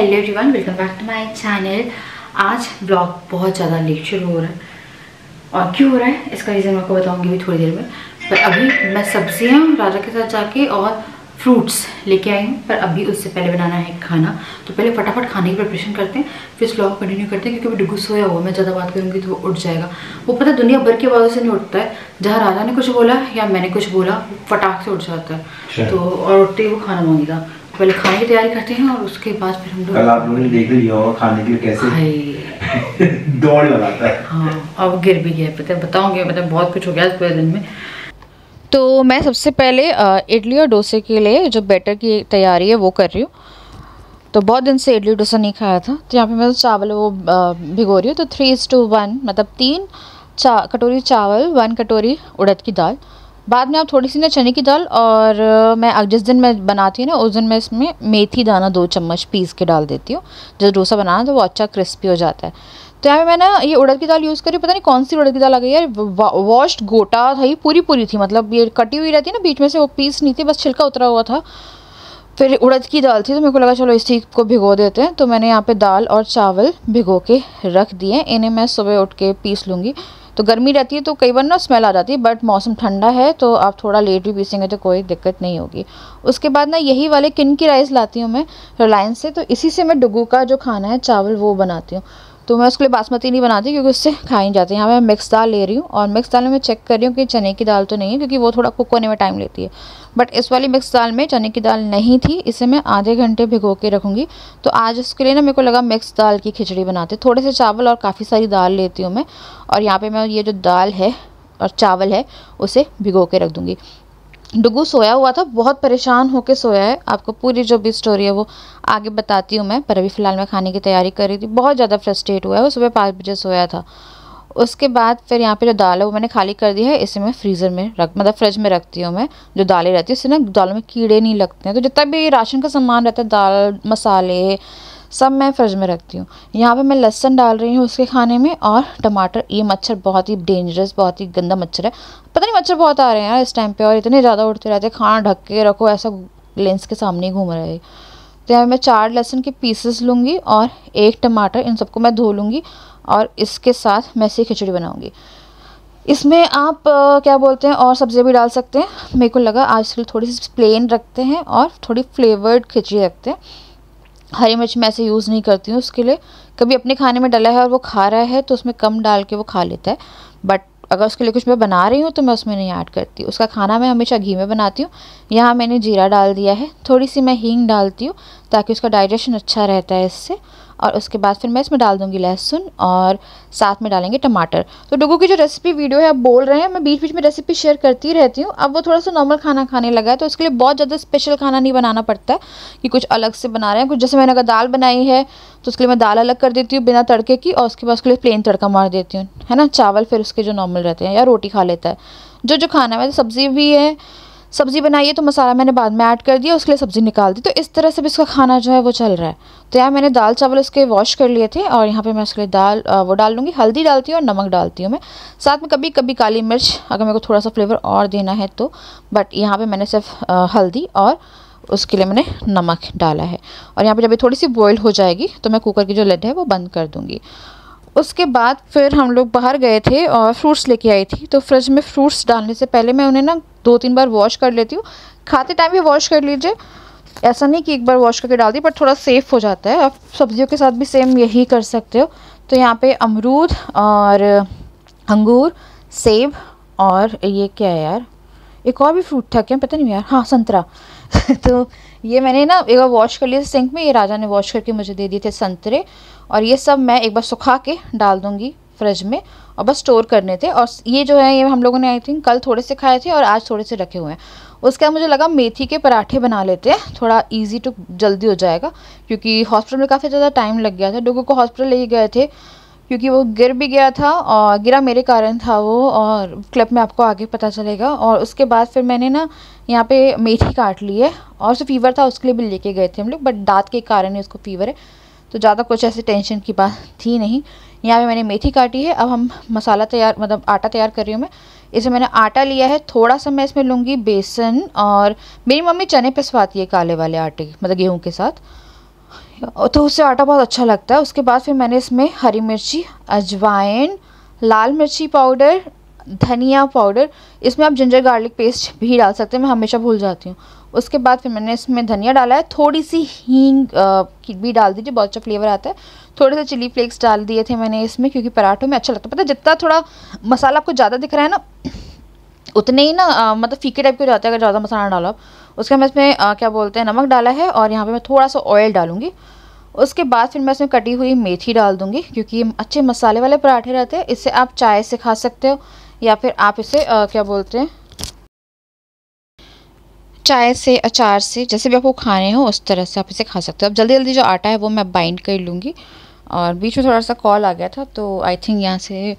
Hello everyone, welcome back to my channel. आज blog बहुत ज़्यादा लेट शुरू हो रहा है और क्यों हो रहा है इसका रीज़न मैं आपको बताऊंगी भी थोड़ी देर में। पर अभी मैं सब्जियां राजा के साथ जाके और फ्रूट्स लेके आई हूँ, पर अभी उससे पहले बनाना है खाना। तो पहले फटाफट खाने की प्रिपरेशन करते हैं, फिर इस ब्लॉग कंटिन्यू करते हैं क्योंकि डुगू सोया हुआ, मैं ज़्यादा बात करूँगी तो वो उठ जाएगा। वो पता दुनिया भर की आवाज़ों से नहीं उठता है, जहाँ राजा ने कुछ बोला या मैंने कुछ बोला फटाक से उठ जाता है। तो और उठते ही वो खाना मांगेगा। पहले खाने की तैयारी करते हैं और उसके बाद फिर हम लोग कल आप लोगों ने देख लिया होगा खाने के लिए कैसे दौड़ लगाता है। हाँ, अब गिर भी गया, पता बताऊँगी, मतलब बहुत कुछ हो गया पूरे दिन में। तो मैं सबसे पहले इडली और डोसे के लिए जो बैटर की तैयारी है वो कर रही हूँ। तो बहुत दिन से इडली डोसा नहीं खाया था, तो यहाँ पे मैं चावल वो भिगो रही हूँ। तो 3:1 मतलब 3 कटोरी चावल, 1 कटोरी उड़द की दाल। बाद में आप थोड़ी सी ना चने की दाल, और मैं जिस दिन मैं बनाती हूँ ना उस दिन मैं इसमें मेथी दाना 2 चम्मच पीस के डाल देती हूँ। जब डोसा बनाना तो वो अच्छा क्रिस्पी हो जाता है। तो यहाँ पे मैं ना ये उड़द की दाल यूज़ करी, पता नहीं कौन सी उड़द की दाल आ गई यार, वॉश्ड गोटा था, ये पूरी थी, मतलब ये कटी हुई रहती है ना बीच में से, वो पीस नहीं थी, बस छिलका उतरा हुआ था। फिर उड़द की दाल थी तो मेरे को लगा चलो इसी को भिगो देते हैं। तो मैंने यहाँ पे दाल और चावल भिगो के रख दिए। इन्हें मैं सुबह उठ के पीस लूँगी। तो गर्मी रहती है तो कई बार ना स्मेल आ जाती है, बट मौसम ठंडा है तो आप थोड़ा लेट भी पीसेंगे तो कोई दिक्कत नहीं होगी। उसके बाद ना यही वाले किन की राइस लाती हूँ मैं रिलायंस से, तो इसी से मैं डुगू का जो खाना है चावल वो बनाती हूँ। तो मैं उसके लिए बासमती नहीं बनाती क्योंकि उससे खाई नहीं जाती। यहाँ मैं मिक्स दाल ले रही हूँ और मिक्स दाल में मैं चेक कर रही हूँ कि चने की दाल तो नहीं है, क्योंकि वो थोड़ा कुक होने में टाइम लेती है। बट इस वाली मिक्स दाल में चने की दाल नहीं थी, इसे मैं आधे घंटे भिगो के रखूँगी। तो आज इसके लिए ना मेरे को लगा मिक्स दाल की खिचड़ी बनाते, थोड़े से चावल और काफ़ी सारी दाल लेती हूँ मैं। और यहाँ पर मैं ये जो दाल है और चावल है उसे भिगो के रख दूँगी। डुगू सोया हुआ था, बहुत परेशान होकर सोया है। आपको पूरी जो भी स्टोरी है वो आगे बताती हूँ मैं, पर अभी फ़िलहाल मैं खाने की तैयारी कर रही थी। बहुत ज़्यादा फ्रस्ट्रेट हुआ है, वो सुबह 5 बजे सोया था। उसके बाद फिर यहाँ पे जो दाल है वो मैंने खाली कर दी है, इसे मैं फ्रीज़र में मतलब फ्रिज में रखती हूँ मैं। जो दालें रहती है उससे ना दालों में कीड़े नहीं लगते हैं। तो जितना भी राशन का सामान रहता है, दाल मसाले सब मैं फ्रिज में रखती हूँ। यहाँ पे मैं लहसुन डाल रही हूँ उसके खाने में, और टमाटर। ये मच्छर बहुत ही डेंजरस, बहुत ही गंदा मच्छर है, पता नहीं मच्छर बहुत आ रहे हैं यार इस टाइम पे, और इतने ज़्यादा उड़ते रहते हैं। खाना ढक के रखो, ऐसा लेंस के सामने ही घूम रहा है। तो यहाँ मैं 4 लहसुन के पीसेस लूँगी और 1 टमाटर, इन सबको मैं धो लूँगी और इसके साथ मैं ऐसी खिचड़ी बनाऊँगी। इसमें आप क्या बोलते हैं और सब्ज़ी भी डाल सकते हैं। मेरे को लगा आज थोड़ी सी प्लेन रखते हैं और थोड़ी फ्लेवर्ड खिचड़ी रखते हैं। हरी मिर्च मैं ऐसे यूज़ नहीं करती हूँ उसके लिए, कभी अपने खाने में डाला है और वो खा रहा है तो उसमें कम डाल के वो खा लेता है। बट अगर उसके लिए कुछ मैं बना रही हूँ तो मैं उसमें नहीं ऐड करती। उसका खाना मैं हमेशा घी में बनाती हूँ। यहाँ मैंने जीरा डाल दिया है, थोड़ी सी मैं हींग डालती हूँ ताकि उसका डाइजेशन अच्छा रहता है इससे। और उसके बाद फिर मैं इसमें डाल दूँगी लहसुन और साथ में डालेंगे टमाटर। तो डुगू की जो रेसिपी वीडियो है आप बोल रहे हैं, मैं बीच बीच में रेसिपी शेयर करती रहती हूँ। अब वो थोड़ा सा नॉर्मल खाना खाने लगा है तो उसके लिए बहुत ज़्यादा स्पेशल खाना नहीं बनाना पड़ता है कि कुछ अलग से बना रहे हैं। कुछ जैसे मैंने अगर दाल बनाई है तो उसके लिए मैं दाल अलग कर देती हूँ बिना तड़के की, और उसके बाद उसके लिए प्लेन तड़का मार देती हूँ, है ना। चावल फिर उसके जो नॉर्मल रहते हैं या रोटी खा लेता है जो खाना है। सब्ज़ी भी है, सब्ज़ी बनाई है तो मसाला मैंने बाद में ऐड कर दिया, उसके लिए सब्ज़ी निकाल दी। तो इस तरह से भी इसका खाना जो है वो चल रहा है। तो यहाँ मैंने दाल चावल इसके वॉश कर लिए थे और यहाँ पे मैं इसके लिए दाल वो डाल लूँगी। हल्दी डालती हूँ और नमक डालती हूँ मैं, साथ में कभी कभी काली मिर्च अगर मेरे को थोड़ा सा फ्लेवर और देना है तो। बट यहाँ पर मैंने सिर्फ हल्दी और उसके लिए मैंने नमक डाला है। और यहाँ पर जब ये थोड़ी सी बॉयल हो जाएगी तो मैं कुकर की जो लिड है वो बंद कर दूँगी। उसके बाद फिर हम लोग बाहर गए थे और फ्रूट्स लेके आई थी। तो फ्रिज में फ्रूट्स डालने से पहले मैं उन्हें ना 2-3 बार वॉश कर लेती हूँ। खाते टाइम भी वॉश कर लीजिए, ऐसा नहीं कि एक बार वॉश करके डाल दी, बट थोड़ा सेफ़ हो जाता है। आप सब्जियों के साथ भी सेम यही कर सकते हो। तो यहाँ पे अमरूद और अंगूर, सेब और ये क्या है यार, एक और भी फ्रूट था क्या पता नहीं यार, हाँ संतरा। तो ये मैंने ना एक बार वॉश कर लिया सिंक में, ये राजा ने वॉश करके मुझे दे दिए थे संतरे। और ये सब मैं एक बार सुखा के डाल दूँगी फ्रिज में, और बस स्टोर करने थे। और ये जो है ये हम लोगों ने आई थिंक कल थोड़े से खाए थे और आज थोड़े से रखे हुए हैं। उसके बाद मुझे लगा मेथी के पराठे बना लेते हैं, थोड़ा इजी टू जल्दी हो जाएगा, क्योंकि हॉस्पिटल में काफ़ी ज़्यादा टाइम लग गया था। डुगू को हॉस्पिटल ले गए थे क्योंकि वो गिर भी गया था, और गिरा मेरे कारण था वो, और क्लिप में आपको आगे पता चलेगा। और उसके बाद फिर मैंने ना यहाँ पे मेथी काट ली है, और उसे फीवर था उसके लिए भी लेके गए थे हम लोग, बट दांत के कारण ही उसको फीवर है, तो ज़्यादा कुछ ऐसी टेंशन की बात थी नहीं। यहाँ पे मैंने मेथी काटी है। अब हम मसाला तैयार मतलब आटा तैयार कर रही हूँ मैं। इसे मैंने आटा लिया है, थोड़ा सा मैं इसमें लूँगी बेसन, और मेरी मम्मी चने पिसवाती है काले वाले आटे मतलब गेहूँ के साथ। तो उससे आटा बहुत अच्छा लगता है। उसके बाद फिर मैंने इसमें हरी मिर्ची, अजवाइन, लाल मिर्ची पाउडर, धनिया पाउडर, इसमें आप जिंजर गार्लिक पेस्ट भी डाल सकते हैं, मैं हमेशा भूल जाती हूँ। उसके बाद फिर मैंने इसमें धनिया डाला है, थोड़ी सी हींग भी डाल दीजिए, बहुत अच्छा फ्लेवर आता है। थोड़े से चिली फ्लेक्स डाल दिए थे मैंने इसमें, क्योंकि पराठों में अच्छा लगता है। पता है जितना थोड़ा मसाला आपको ज़्यादा दिख रहा है ना, उतने ही ना मतलब फीके टाइप के हो जाते हैं अगर ज़्यादा मसाला डालो आप। उसके मैं इसमें क्या बोलते हैं, नमक डाला है, और यहाँ पे मैं थोड़ा सा ऑयल डालूंगी। उसके बाद फिर मैं इसमें कटी हुई मेथी डाल दूंगी, क्योंकि ये अच्छे मसाले वाले पराठे रहते हैं। इससे आप चाय से खा सकते हो, या फिर आप इसे क्या बोलते हैं, चाय से, अचार से, जैसे भी आपको खाने हो उस तरह से आप इसे खा सकते हो। अब जल्दी जल्दी जो आटा है वो मैं बाइंड कर लूँगी। और बीच में थोड़ा सा कॉल आ गया था, तो आई थिंक यहाँ से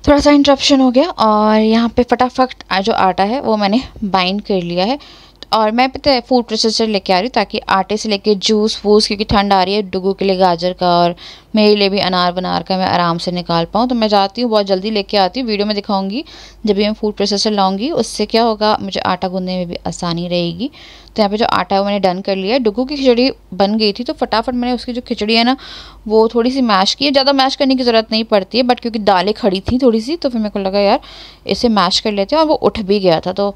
थोड़ा सा इंटरप्शन हो गया, और यहाँ पे फटाफट जो आटा है वो मैंने बाइंड कर लिया है। और मैं पता है फूड प्रोसेसर लेके आ रही हूँ, ताकि आटे से लेके जूस वूस, क्योंकि ठंड आ रही है, डुगू के लिए गाजर का और मेरे लिए भी अनार बनार का मैं आराम से निकाल पाऊँ। तो मैं जाती हूँ, बहुत जल्दी लेके आती हूँ, वीडियो में दिखाऊंगी जब भी मैं फूड प्रोसेसर लाऊंगी। उससे क्या होगा, मुझे आटा गूंदने में भी आसानी रहेगी। तो यहाँ पे जो आटा है वो मैंने डन कर लिया है। डुगू की खिचड़ी बन गई थी, तो फटाफट मैंने उसकी जो खिचड़ी है ना वो थोड़ी सी मैश की है। ज़्यादा मैश करने की ज़रूरत नहीं पड़ती है, बट क्योंकि दालें खड़ी थी थोड़ी सी, तो फिर मेरे को लगा यार इसे मैश कर लेते हैं। और वो उठ भी गया था, तो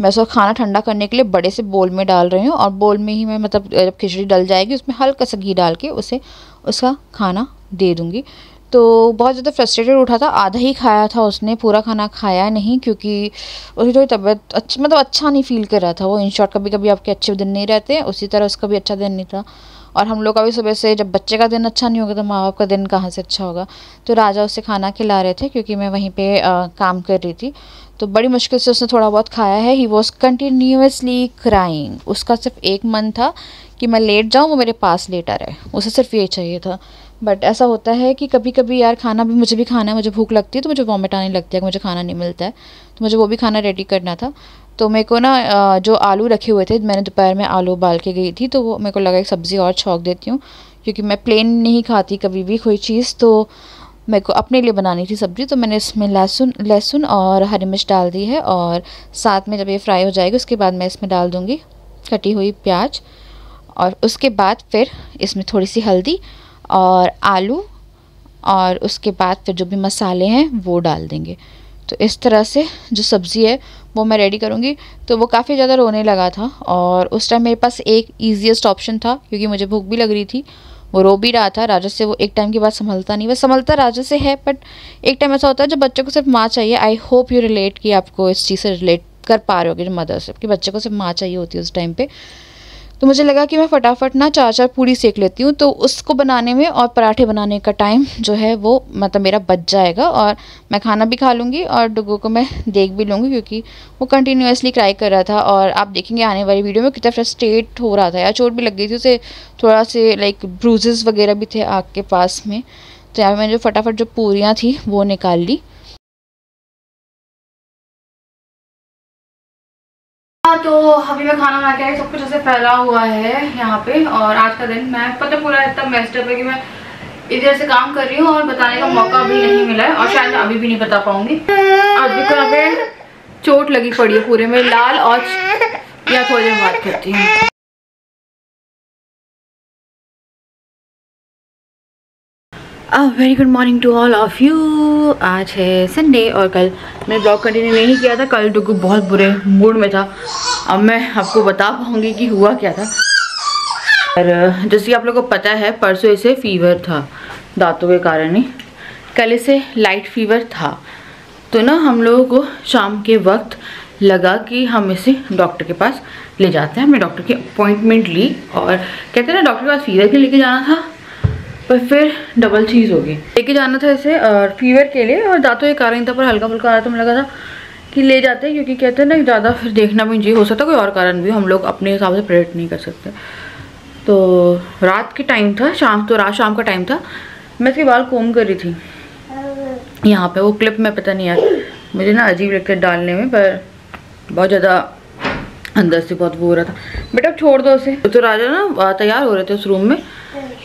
मैं उसको खाना ठंडा करने के लिए बड़े से बोल में डाल रही हूँ। और बोल में ही मैं मतलब जब खिचड़ी डल जाएगी उसमें हल्का सा घी डाल के उसे उसका खाना दे दूँगी। तो बहुत ज़्यादा फ्रस्ट्रेटेड उठा था, आधा ही खाया था उसने, पूरा खाना खाया नहीं, क्योंकि उसकी थोड़ी तबीयत मतलब अच्छा नहीं फील कर रहा था वो। इन शॉर्ट कभी कभी आपके अच्छे दिन नहीं रहते हैं, उसी तरह उसका भी अच्छा दिन नहीं था। और हम लोग का भी सुबह से, जब बच्चे का दिन अच्छा नहीं होगा तो माँ बाप का दिन कहाँ से अच्छा होगा। तो राजा उसे खाना खिला रहे थे, क्योंकि मैं वहीं पे काम कर रही थी। तो बड़ी मुश्किल से उसने थोड़ा बहुत खाया है। He was continuously crying. उसका सिर्फ एक मन था कि मैं लेट जाऊँ, वो मेरे पास लेटा रहे, उसे सिर्फ ये चाहिए था। बट ऐसा होता है कि कभी कभी यार खाना भी मुझे भी खाना है, मुझे भूख लगती है तो मुझे वॉमिट आने लगती है, मुझे खाना नहीं मिलता है, तो मुझे वो भी खाना रेडी करना था। तो मेरे को ना जो आलू रखे हुए थे, मैंने दोपहर में आलू उबाल के गई थी, तो वो मेरे को लगा एक सब्ज़ी और छौंक देती हूँ, क्योंकि मैं प्लेन नहीं खाती कभी भी कोई चीज़, तो मेरे को अपने लिए बनानी थी सब्ज़ी। तो मैंने इसमें लहसुन और हरी मिर्च डाल दी है, और साथ में जब ये फ्राई हो जाएगी उसके बाद मैं इसमें डाल दूँगी कटी हुई प्याज। और उसके बाद फिर इसमें थोड़ी सी हल्दी और आलू, और उसके बाद फिर जो भी मसाले हैं वो डाल देंगे। तो इस तरह से जो सब्ज़ी है वो मैं रेडी करूँगी। तो वो काफ़ी ज़्यादा रोने लगा था, और उस टाइम मेरे पास एक ईजीएस्ट ऑप्शन था, क्योंकि मुझे भूख भी लग रही थी। वो रो भी रहा था, राजा से वो एक टाइम के बाद संभलता नहीं, वह संभलता राजा से है, बट एक टाइम ऐसा होता है जब बच्चे को सिर्फ माँ चाहिए। आई होप यू रिलेट कि आपको इस चीज़ से रिलेट कर पा रहे होगे जो मदर से, कि बच्चे को सिर्फ माँ चाहिए होती है उस टाइम पे। तो मुझे लगा कि मैं फटाफट ना 4 पूड़ी सेक लेती हूँ, तो उसको बनाने में और पराठे बनाने का टाइम जो है वो मतलब मेरा बच जाएगा, और मैं खाना भी खा लूँगी और डुगू को मैं देख भी लूँगी, क्योंकि वो कंटिन्यूसली क्राई कर रहा था। और आप देखेंगे आने वाली वीडियो में कितना फ्रस्ट्रेट हो रहा था यार, चोट भी लग गई थी उसे, थोड़ा से लाइक ब्रूजेस वगैरह भी थे आँख के पास में। तो यहाँ मैंने जो फटाफट जो पूरियाँ थी वो निकाल ली। तो अभी मैं खाना बना के आई, सब कुछ ऐसे फैला हुआ है यहाँ पे। और आज का दिन मैं पता पूरा इतना मेस्ड अप है कि मैं इधर से काम कर रही हूँ और बताने का मौका भी नहीं मिला है, और शायद अभी भी नहीं बता पाऊंगी। आज भी यहाँ पे चोट लगी पड़ी है पूरे में लाल, और या थोड़ी देर बात करती हूँ। Very good morning to all of you. आज है संडे, और कल मैं ब्लॉग कंटिन्यू नहीं किया था, कल डुगू बहुत बुरे मूड में था। अब मैं आपको बता पाऊंगी कि हुआ क्या था। और जैसे आप लोगों को पता है, परसों इसे फीवर था दांतों के कारण ही, कल इसे लाइट फीवर था। तो ना हम लोगों को शाम के वक्त लगा कि हम इसे डॉक्टर के पास ले जाते हैं। हमने डॉक्टर की अपॉइंटमेंट ली, और कहते हैं ना डॉक्टर के पास फीवर के लेके जाना था, पर फिर डबल चीज़ होगी। लेके जाना था इसे फीवर के लिए, और दांतों के कारण था, पर हल्का फुल्का आ रहा, तो मुझे लगा था कि ले जाते हैं, क्योंकि कहते हैं ना ज़्यादा फिर देखना भी चाहिए, हो सकता है कोई और कारण भी, हम लोग अपने हिसाब से प्रेडिक्ट नहीं कर सकते। तो रात के टाइम था, शाम का टाइम था, मैं इसके बाल कोम कर रही थी यहाँ पे। वो क्लिप में पता नहीं यार मुझे ना अजीब लगता है डालने में, पर बहुत ज़्यादा अंदर से बहुत वो हो रहा था। बेटा अब छोड़ दो उसे। तो राजा ना तैयार हो रहे थे उस रूम में,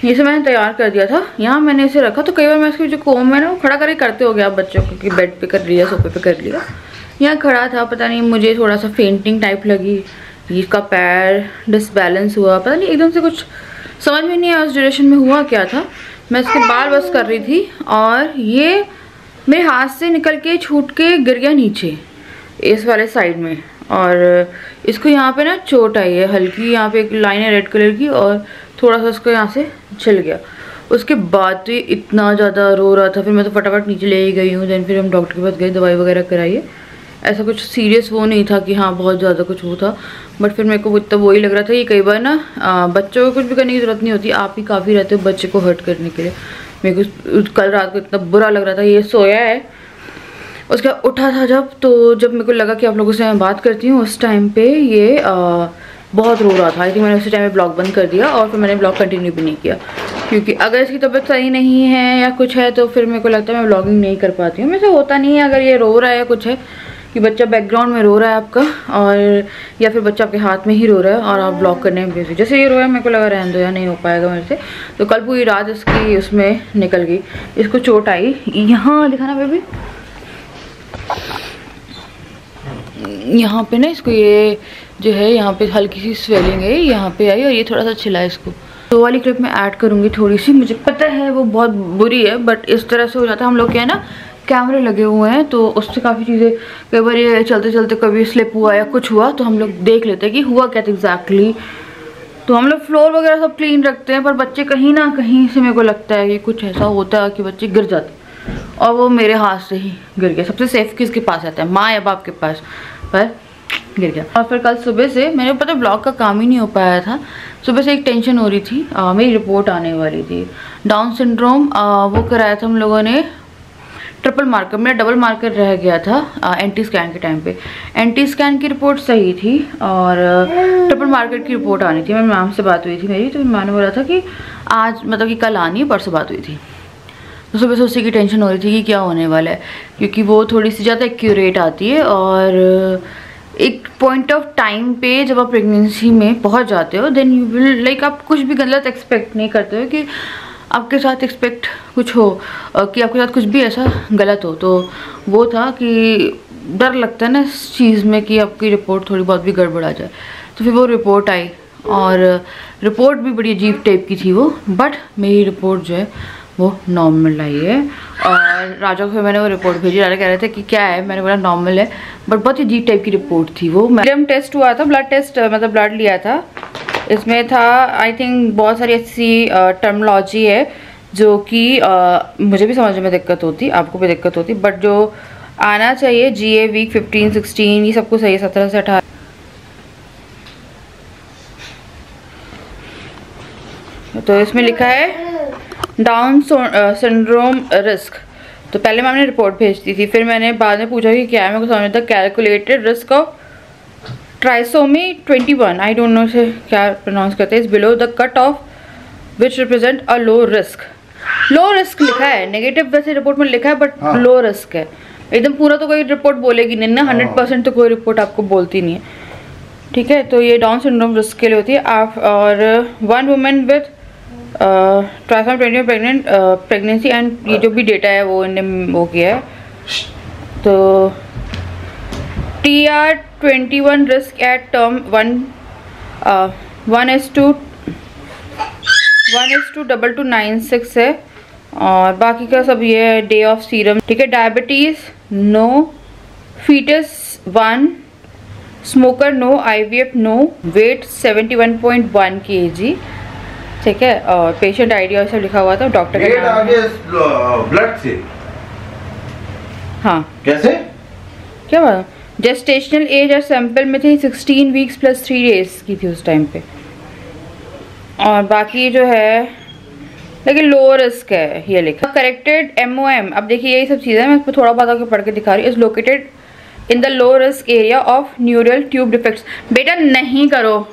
इसे मैंने तैयार कर दिया था, यहाँ मैंने इसे रखा। तो कई बार मैं इसकी जो कोम है ना वो खड़ा करके करते हो गया आप बच्चों को, कि बेड पे कर लिया, सोफे पे कर लिया, यहाँ खड़ा था। पता नहीं मुझे थोड़ा सा फेंटिंग टाइप लगी, इसका पैर डिसबैलेंस हुआ, पता नहीं एकदम से कुछ समझ में नहीं आया उस ड्यूरेशन में हुआ क्या था। मैं इसके बाल बस कर रही थी और ये मेरे हाथ से निकल के छूट के गिर गया नीचे इस वाले साइड में, और इसको यहाँ पे ना चोट आई है हल्की, यहाँ पे एक लाइन है रेड कलर की और थोड़ा सा इसको यहाँ से छिल गया। उसके बाद तो ये इतना ज़्यादा रो रहा था, फिर मैं तो फटाफट नीचे ले ही गई हूँ। देन फिर हम डॉक्टर के पास गए, दवाई वगैरह कराई है। ऐसा कुछ सीरियस वो नहीं था कि हाँ बहुत ज़्यादा कुछ वो था, बट फिर मेरे को तब वही लग रहा था कि कई बार ना बच्चों को कुछ भी करने की ज़रूरत नहीं होती, आप ही काफ़ी रहते हो बच्चे को हर्ट करने के लिए। मेरे को कल रात को इतना बुरा लग रहा था। ये सोया है, उसके बाद उठा था जब मेरे को लगा कि आप लोगों से मैं बात करती हूँ, उस टाइम पे ये बहुत रो रहा था। आई थिंक मैंने उसी टाइम में ब्लॉग बंद कर दिया और फिर मैंने ब्लॉग कंटिन्यू भी नहीं किया, क्योंकि अगर इसकी तबीयत सही नहीं है या कुछ है तो फिर मेरे को लगता है मैं ब्लॉगिंग नहीं कर पाती हूँ। मेरे से होता नहीं है अगर ये रो रहा है या कुछ है कि बच्चा बैकग्राउंड में रो रहा है आपका, और या फिर बच्चा आपके हाथ में ही रो रहा है और आप ब्लॉग करने में बिजी। जैसे ये रोया मेरे को लगा रहने दो या नहीं हो पाएगा मेरे से, तो कल पूरी रात इसकी उसमें निकल गई। इसको चोट आई यहाँ, दिखाना बेबी, यहाँ पे ना इसको ये जो है यहाँ पे हल्की सी स्वेलिंग है यहाँ पे आई और ये थोड़ा सा छिला है इसको। तो वाली क्लिप मैं ऐड करूँगी थोड़ी सी, मुझे पता है वो बहुत बुरी है बट इस तरह से हो जाता है। हम लोग क्या है ना कैमरे लगे हुए हैं तो उससे काफ़ी चीज़ें, कई बार ये चलते चलते कभी स्लिप हुआ या कुछ हुआ तो हम लोग देख लेते हैं कि हुआ क्या था एग्जैक्टली। तो हम लोग फ्लोर वगैरह सब क्लीन रखते हैं, पर बच्चे कहीं ना कहीं से मेरे को लगता है कि कुछ ऐसा होता है कि बच्चे गिर जाते हैं, और वो मेरे हाथ से ही गिर गया। सबसे सेफ किसके पास आता है, माँ या बाप के पास, पर गिर गया। और फिर कल सुबह से मैंने पता ब्लॉग का काम ही नहीं हो पाया था। सुबह से एक टेंशन हो रही थी, मेरी रिपोर्ट आने वाली थी डाउन सिंड्रोम, वो कराया था हम लोगों ने ट्रिपल मार्कर, मेरा डबल मार्कर रह गया था एंटी स्कैन के टाइम पे। एंटी स्कैन की रिपोर्ट सही थी और ट्रिपल मार्कर की रिपोर्ट आनी थी। मेरी मैम से बात हुई थी मेरी, तो मैंने बोला था कि आज मतलब कि कल आनी है, परसों बात हुई थी। तो सुबह से उसी की टेंशन हो रही थी कि क्या होने वाला है, क्योंकि वो थोड़ी सी ज़्यादा एक्यूरेट आती है और एक पॉइंट ऑफ टाइम पे जब आप प्रेगनेंसी में पहुंच जाते हो देन यू विल लाइक, आप कुछ भी गलत एक्सपेक्ट नहीं करते हो कि आपके साथ एक्सपेक्ट कुछ हो, कि आपके साथ कुछ भी ऐसा गलत हो। तो वो था कि डर लगता है ना इस चीज़ में कि आपकी रिपोर्ट थोड़ी बहुत भी गड़बड़ आ जाए। तो फिर वो रिपोर्ट आई और रिपोर्ट भी बड़ी अजीब टाइप की थी वो, बट मेरी रिपोर्ट जो है वो नॉर्मल आई है। और राजा को फिर मैंने वो रिपोर्ट भेजी, राजा कह रहे थे कि क्या है, मैंने बोला नॉर्मल है, बट बहुत ही अजीब टाइप की रिपोर्ट थी वो। सीरम टेस्ट हुआ था, ब्लड टेस्ट, मतलब ब्लड लिया था, इसमें था आई थिंक बहुत सारी ऐसी टर्मिनोलॉजी है जो कि मुझे भी समझने में दिक्कत होती, आपको भी दिक्कत होती, बट जो आना चाहिए GA वीक 15-16 ये सबको सही, 17 से 18। तो इसमें लिखा है डाउन सिंड्रोम रिस्क। तो पहले मैंने रिपोर्ट भेज दी थी, फिर मैंने बाद में पूछा कि क्या है, मेरे को समझ था calculated risk of trisomy 21, I don't know से क्या प्रोनाउंस करते हैं, is below the cut of which represent a low risk. Low risk लिखा है, नेगेटिव वैसे रिपोर्ट में लिखा है बट लो रिस्क है। एकदम पूरा तो कोई रिपोर्ट बोलेगी नहीं ना, 100% तो कोई रिपोर्ट आपको बोलती नहीं है, ठीक है। तो ये डाउन सिंड्रोम रिस्क के लिए होती है आप, और one women with trisomy 21 pregnancy and ये जो भी डेटा है वो इन्हें वो किया है। तो TR21 रिस्क एट टर्म 1:2:296 है, और बाकी का सब ये है डे ऑफ सीरम, ठीक है। Diabetes no, foetus 1, smoker no, IVF no, weight 71.1 kg, ठीक है। और पेशेंट आईडी और सब लिखा हुआ था, डॉक्टर का नाम आगे ब्लड से, हाँ कैसे क्या बात। जेस्टेशनल एज और सैंपल में थी 16 वीक्स प्लस 3 डेज की थी उस टाइम पे, और बाकी जो है लेकिन लो रिस्क है ये लिखा। करेक्टेड MOM, अब देखिए यही सब चीज़ें मैं इसको थोड़ा बहुत आगे पढ़ के दिखा रही हूँ। Is located in the low risk area of neural tube defects. बेटा नहीं करो,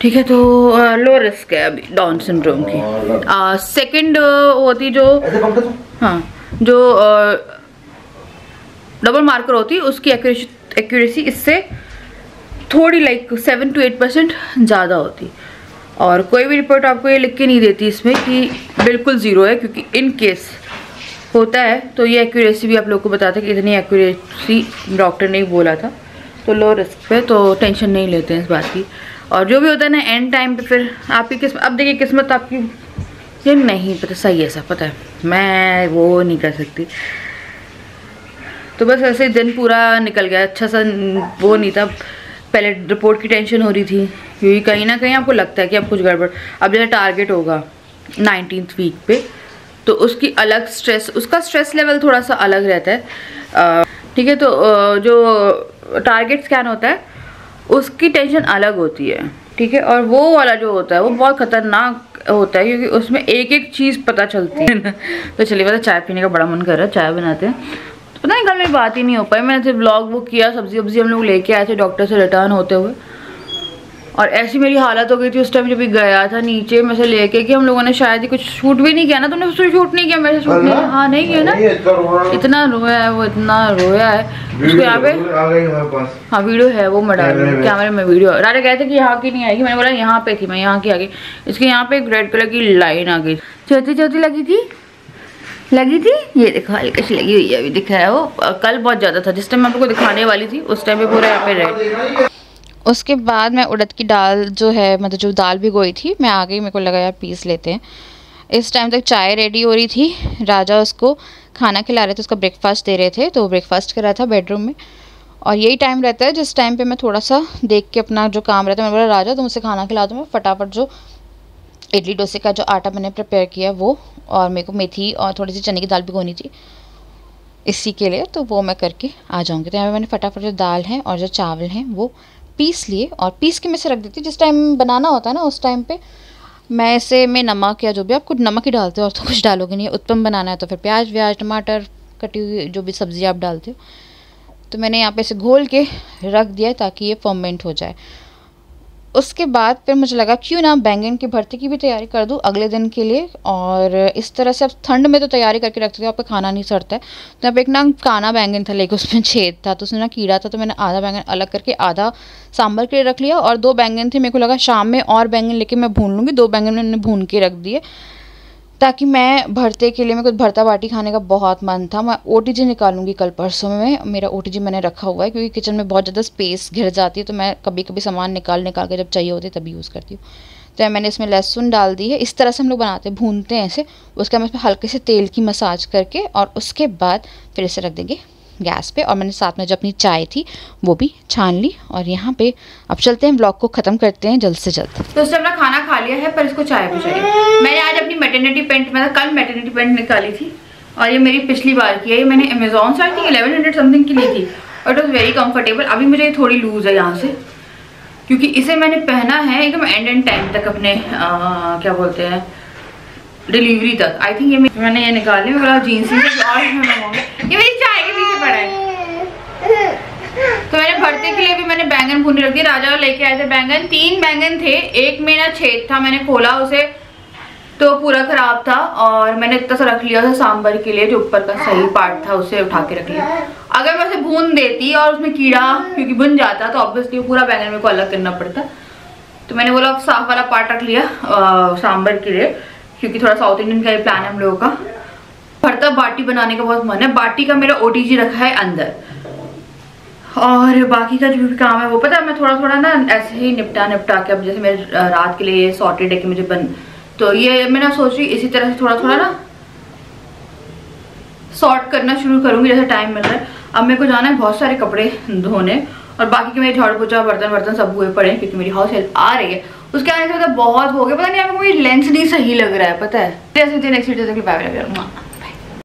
ठीक है। तो लो रिस्क है अभी डाउन सिंड्रोम की। सेकंड होती जो, हाँ जो डबल मार्कर होती है उसकी एक्यूरेसी इससे थोड़ी लाइक 7 to 8% ज़्यादा होती, और कोई भी रिपोर्ट आपको ये लिख के नहीं देती इसमें कि बिल्कुल ज़ीरो है, क्योंकि इन केस होता है तो ये एक्यूरेसी भी आप लोग को बताते हैं कि इतनी एक्यूरेसी डॉक्टर ने ही बोला था। तो लो रिस्क पे तो टेंशन नहीं लेते हैं इस बात की। और जो भी होता है ना एंड टाइम पे फिर आपकी किस्मत, अब देखिए किस्मत आपकी ये नहीं पता सही ऐसा, पता है मैं वो नहीं कर सकती। तो बस ऐसे दिन पूरा निकल गया, अच्छा सा वो नहीं था। पहले रिपोर्ट की टेंशन हो रही थी क्योंकि कहीं ना कहीं आपको लगता है कि अब कुछ गड़बड़। अब जैसे टारगेट होगा 19th वीक पे, तो उसकी अलग स्ट्रेस, उसका स्ट्रेस लेवल थोड़ा सा अलग रहता है, ठीक है। तो जो टारगेट स्कैन होता है उसकी टेंशन अलग होती है, ठीक है। और वो वाला जो होता है वो बहुत खतरनाक होता है क्योंकि उसमें एक एक चीज़ पता चलती है ना। तो चलिए पता, चाय पीने का बड़ा मन कर रहा है, चाय बनाते हैं। तो पता नहीं कल मेरी बात ही नहीं हो पाई, मैंने सिर्फ व्लॉग वो किया, सब्जी वब्जी हम लोग लेके आए थे डॉक्टर से रिटर्न होते हुए, और ऐसी मेरी हालत हो गई थी उस टाइम जब भी गया था नीचे में से लेके कि हम लोगों ने शायद ही कुछ शूट भी नहीं किया ना। तुमने उसको शूट नहीं किया, मेरे से शूट नहीं किया? हाँ नहीं किया ना, इतना रोया है वो, इतना रोया है उसको। यहाँ पे हाँ वीडियो है, वो मैं डाल रही हूँ कैमरे में वीडियो। राजा गए थे कि यहाँ की नहीं आएगी, मैंने बोला यहाँ पे थी, मैं यहाँ की आ गई। इसके यहाँ पे एक रेड कलर की लाइन आ गई, चौथी चौथी लगी थी, ये देखो हल्की सी लगी हुई है, अभी दिख रहा है वो। कल बहुत ज़्यादा था, जिस टाइम मैं आपको दिखाने वाली थी उस टाइम पे पूरा यहाँ पे रेड। उसके बाद मैं उड़द की दाल जो है, मतलब जो दाल भिगोई थी, मैं आ गई, मेरे को लगा यार पीस लेते हैं। इस टाइम तक चाय रेडी हो रही थी, राजा उसको खाना खिला रहे थे, उसका ब्रेकफास्ट दे रहे थे, तो ब्रेकफास्ट कर रहा था बेडरूम में। और यही टाइम रहता है जिस टाइम पे मैं थोड़ा सा देख के अपना जो काम रहता है, मैंने बोला राजा तुम उसे खाना खिला दो, मैं फटाफट जो इडली डोसे का जो आटा मैंने प्रिपेयर किया वो, और मेरे को मेथी और थोड़ी सी चने की दाल भिगोनी थी इसी के लिए, तो वो मैं करके आ जाऊँगी। तो यहाँ पर मैंने फटाफट जो दाल है और जो चावल हैं वो पीस लिए, और पीस के मैं से रख देती। जिस टाइम बनाना होता है ना उस टाइम पे मैं इसे में नमक या जो भी, आप कुछ नमक ही डालते हो और तो कुछ डालोगे नहीं। उत्पम बनाना है तो फिर प्याज व्याज टमाटर कटी हुई जो भी सब्ज़ी आप डालते हो, तो मैंने यहाँ पे इसे घोल के रख दिया ताकि ये फर्मेंट हो जाए। उसके बाद फिर मुझे लगा क्यों ना बैंगन के भरते की भी तैयारी कर दूँ अगले दिन के लिए। और इस तरह से अब ठंड में तो तैयारी करके रखते थे, आपका खाना नहीं सड़ता है। तो अब एक ना काना बैंगन था लेकिन उसमें छेद था, तो उसमें ना कीड़ा था, तो मैंने आधा बैंगन अलग करके आधा सांभर के लिए रख लिया, और 2 बैंगन थे, मेरे को लगा शाम में और बैंगन लेके मैं भून लूँगी। 2 बैंगन मैंने भून के रख दिए ताकि मैं भरते के लिए, मेरे को भरता बाटी खाने का बहुत मन था। मैं OTG निकालूंगी कल परसों में, मेरा OTG मैंने रखा हुआ है क्योंकि किचन में बहुत ज़्यादा स्पेस घिर जाती है, तो मैं कभी कभी सामान निकाल के जब चाहिए होती है तभी यूज़ करती हूँ। तो मैंने इसमें लहसुन डाल दी है, इस तरह से हम लोग बनाते हैं, भूनते हैं ऐसे। उसके बाद इसमें हल्के से तेल की मसाज करके और उसके बाद फिर इसे रख देंगे गैस पे। और मैंने साथ में जो अपनी चाय थी वो भी छान ली। और यहाँ पे अब चलते हैं, ब्लॉग को ख़त्म करते हैं जल्द से जल्द। तो उसने अपना खाना खा लिया है, पर इसको चाय भी चाहिए। मैंने आज अपनी मैटरनिटी पैंट, मतलब कल मैटरनिटी पैंट निकाली थी, और ये मेरी पिछली बार की है। ये मैंने अमेजोन से आई थी, 1100 समथिंग की ली थी, और इट वॉज वेरी कंफर्टेबल। अभी मुझे ये थोड़ी लूज है यहाँ से, क्योंकि इसे मैंने पहना है एकदम एंड टाइम तक अपने क्या बोलते हैं डिलीवरी तक। आई थिंक ये मैंने ये निकाली, मैं बोला जीन्स और ये मेरी चाय के पीछे पड़ा है। तो मैंने भरते के लिए भी मैंने बैंगन भूने रख दिए। राजा लेके आए थे बैंगन, 3 बैंगन थे, एक में ना छेद था, मैंने खोला उसे तो पूरा खराब था, और मैंने इतना सा रख लिया था सांभर के लिए, जो ऊपर का सही पार्ट था उसे उठा के रख लिया। अगर मैं उसे भून देती और उसमें कीड़ा क्योंकि बुन जाता तो ऑब्वियसली पूरा बैंगन मेरे को अलग करना पड़ता। तो मैंने बोला साफ वाला पार्ट रख लिया सांभर के लिए, क्योंकि थोड़ा साउथ इंडियन का ही प्लान है हम लोगों का। भरता बाटी बनाने का बहुत मन है, बाटी का मेरा OTG रखा है अंदर, और बाकी का जो भी काम है वो पता है मैं थोड़ा थोड़ा ना ऐसे ही निपटा के, अब जैसे मेरे रात के लिए सॉर्टेड है कि मुझे तो ये मैं ना सोच रही इसी तरह से थोड़ा थोड़ा ना सॉर्ट करना शुरू करूंगी जैसे टाइम मिल रहा है। अब मेरे को जाना है बहुत सारे कपड़े धोने, और बाकी के मेरे झाड़ू पोछा बर्तन सब हुए पड़े क्योंकि मेरी हाउस हेल्प आ रही है। उसके आने से मतलब बहुत हो गया, पता नहीं आपको कोई लेंस नहीं सही लग रहा है, पता है। जैसे नेक्स्ट वीडियो तक बाय बाय।